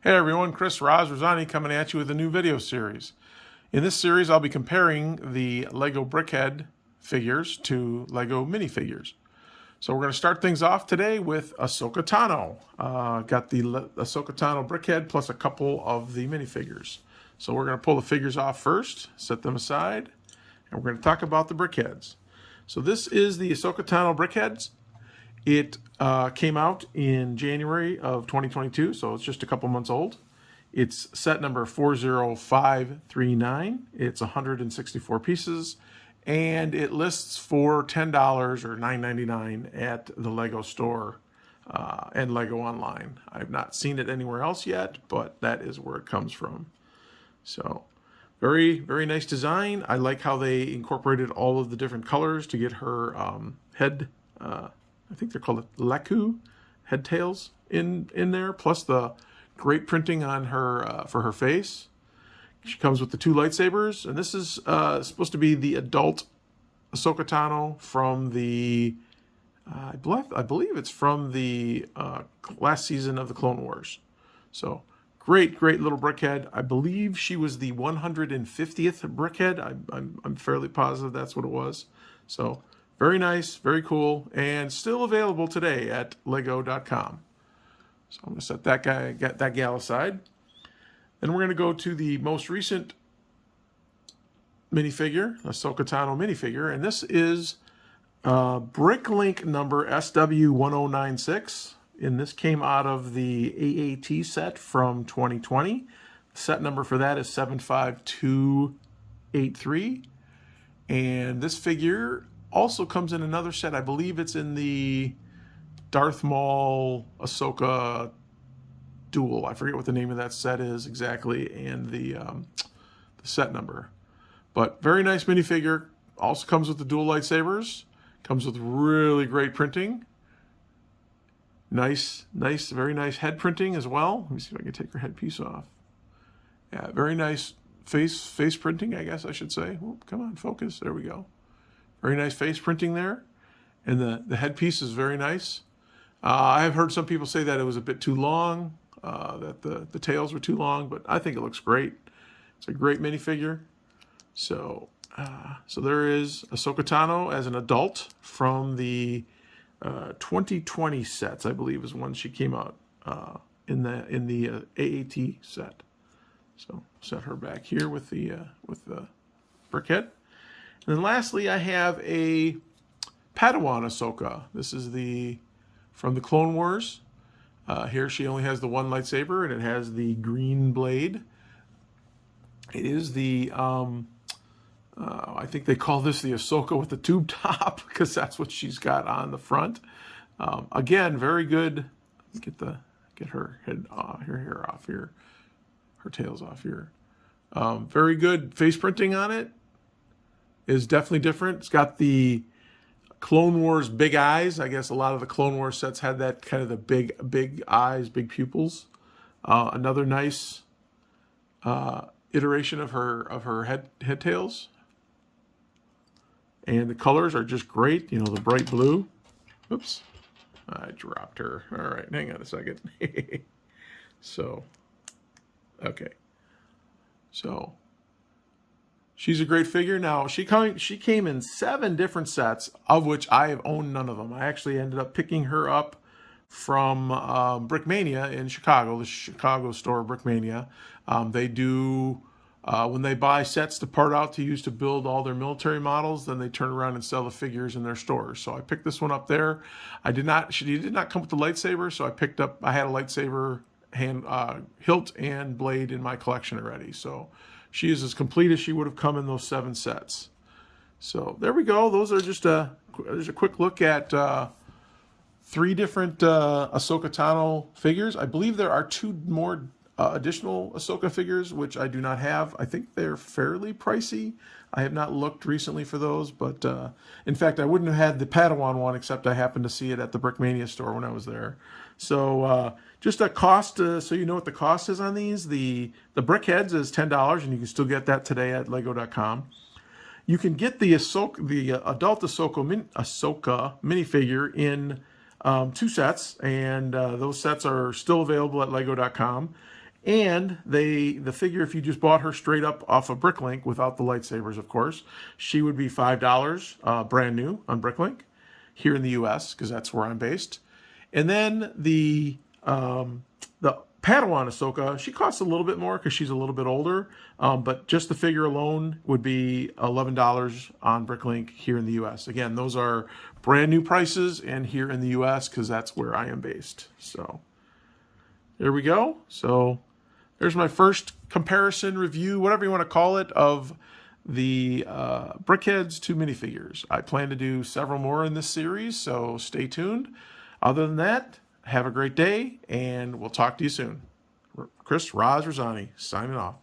Hey everyone, Chris Rosani coming at you with a new video series. In this series, I'll be comparing the Lego Brickhead figures to Lego minifigures. So we're going to start things off today with Ahsoka Tano. Got the Ahsoka Tano Brickhead plus a couple of the minifigures. So we're going to pull the figures off first, set them aside, and we're going to talk about the Brickheads. So this is the Ahsoka Tano Brickheads. It came out in January of 2022, so it's just a couple months old. It's set number 40539. It's 164 pieces, and it lists for $10 or $9.99 at the Lego store and Lego Online. I've not seen it anywhere else yet, but that is where it comes from. So very, very nice design. I like how they incorporated all of the different colors to get her head. I think they're called Laku head tails in there, plus the great printing on her for her face. She comes with the two lightsabers, and this is supposed to be the adult Ahsoka Tano from the I believe it's from the last season of the Clone Wars. So great little brickhead. I believe she was the 150th brickhead. I'm fairly positive that's what it was. So very nice, very cool, and still available today at lego.com. So I'm going to set that gal aside. Then we're going to go to the most recent minifigure, Ahsoka Tano minifigure, and this is BrickLink number SW1096. And this came out of the AAT set from 2020. The set number for that is 75283. And this figure also comes in another set. I believe it's in the Darth Maul Ahsoka duel. I forget what the name of that set is exactly, and the set number. But very nice minifigure. Also comes with the dual lightsabers. Comes with really great printing. Nice, very nice head printing as well. Let me see if I can take her headpiece off. Yeah, very nice face printing, I guess I should say. Oh, come on, focus. There we go. Very nice face printing there. And the headpiece is very nice. I have heard some people say that it was a bit too long, that the tails were too long, but I think it looks great. It's a great minifigure. So there is Ahsoka Tano as an adult from the 2020 sets, I believe, is when she came out in the AAT set. So set her back here with the brickhead. And then lastly, I have a Padawan Ahsoka. This is from the Clone Wars. Here she only has the one lightsaber, and it has the green blade. It is the, I think they call this the Ahsoka with the tube top, because that's what she's got on the front. Again, very good. Get her head, her hair off here, her tails off here. Very good face printing on it. Is definitely different. It's got the Clone Wars big eyes. I guess a lot of the Clone Wars sets had that kind of the big eyes, big pupils. Another nice iteration of her head tails. And the colors are just great. You know, the bright blue. Oops, I dropped her. All right, hang on a second. So, okay. So she's a great figure. Now, she came in 7 different sets, of which I have owned none of them. I actually ended up picking her up from Brickmania in Chicago, the Chicago store, Brickmania. They do, when they buy sets to part out to use to build all their military models, then they turn around and sell the figures in their stores. So I picked this one up there. She did not come with the lightsaber, so I had a lightsaber hilt and blade in my collection already. So she is as complete as she would have come in those 7 sets. So there we go. Those are just there's a quick look at 3 different Ahsoka Tano figures. I believe there are 2 more additional Ahsoka figures, which I do not have. I think they're fairly pricey. I have not looked recently for those, but in fact, I wouldn't have had the Padawan one, except I happened to see it at the Brickmania store when I was there. So just a cost, so you know what the cost is on these. The Brickheads is $10, and you can still get that today at lego.com. You can get the adult Ahsoka minifigure in 2 sets, and those sets are still available at lego.com. And the figure, if you just bought her straight up off of BrickLink without the lightsabers, of course, she would be $5 brand new on BrickLink here in the U.S. because that's where I'm based. And then the Padawan Ahsoka, she costs a little bit more because she's a little bit older, but just the figure alone would be $11 on BrickLink here in the U.S. Again, those are brand new prices and here in the U.S. because that's where I am based. So there we go. So there's my first comparison review, whatever you want to call it, of the Brickheadz to minifigures. I plan to do several more in this series, so stay tuned. Other than that, have a great day, and we'll talk to you soon. Chris Raj Rosani, signing off.